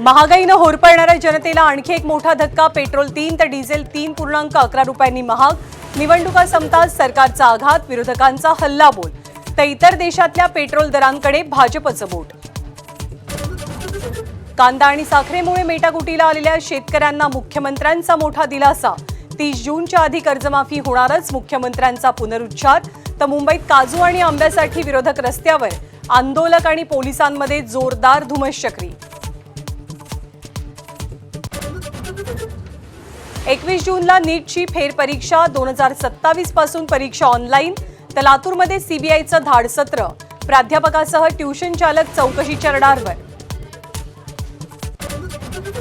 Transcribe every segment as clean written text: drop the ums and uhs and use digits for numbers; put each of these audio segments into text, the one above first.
महागाईनं होरपळणाऱ्या जनतेला आणखी एक मोठा धक्का. पेट्रोल 3 तर डिझेल 3.11 रुपयांनी महाग. निवडणुका संपताच सरकारचा आघात, विरोधकांचा हल्लाबोल. तर इतर देशातल्या पेट्रोल दरांकडे भाजपचं बोट. कांदा आणि साखरेमुळे मेटाकुटीला आलेल्या शेतकऱ्यांना मुख्यमंत्र्यांचा मोठा दिलासा. 30 जूनच्या आधी कर्जमाफी होणारच, मुख्यमंत्र्यांचा पुनरुच्चार. तर मुंबईत काजू आणि आंब्यासाठी विरोधक रस्त्यावर, आंदोलक आणि पोलिसांमध्ये जोरदार धुमश्चक्री. 21 जूनला नीटची फेरपरीक्षा, 2027 पासून परीक्षा ऑनलाईन. तर लातूरमध्ये सीबीआयचं धाड सत्र, प्राध्यापकासह ट्युशन चालक चौकशीच्या रडारवर.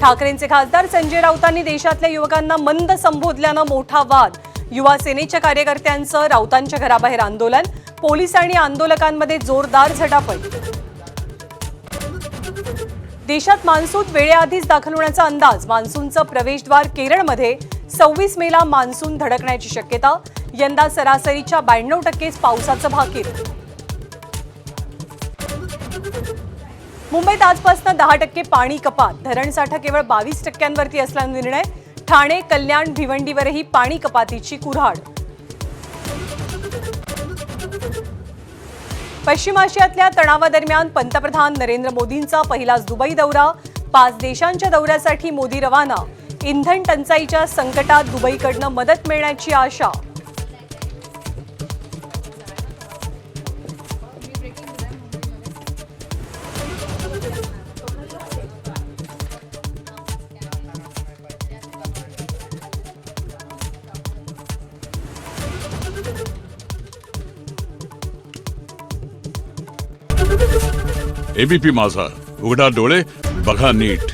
ठाकरेंचे खासदार संजय राऊतांनी देशातल्या युवकांना मंद संबोधल्यानं मोठा वाद. युवा सेनेच्या कार्यकर्त्यांचं राऊतांच्या घराबाहेर आंदोलन, पोलीस आणि आंदोलकांमध्ये जोरदार झटापट. देशात मान्सून वेळेआधीच दाखल होण्याचा अंदाज. मान्सूनचं प्रवेशद्वार केरळमध्ये. 26 मेला मान्सून धडकण्याची शक्यता. यंदा सरासरीच्या 92% पावसाचं भाकीत. मुंबईत आजपासून 10% पाणी कपात. धरणसाठा केवळ 22% असल्याचा निर्णय. ठाणे, कल्याण, भिवंडीवरही पाणी कपातीची कुऱ्हाड. पश्चिम आशियातल्या तणावादरम्यान पंतप्रधान नरेंद्र मोदींचा पहिलाच दुबई दौरा. 5 देशांच्या दौऱ्यासाठी मोदी रवाना. इंधन टंचाईच्या संकटात दुबईकडनं मदत मिळण्याची आशा. एबीपी माझा, उघडा डोळे बघा नीट.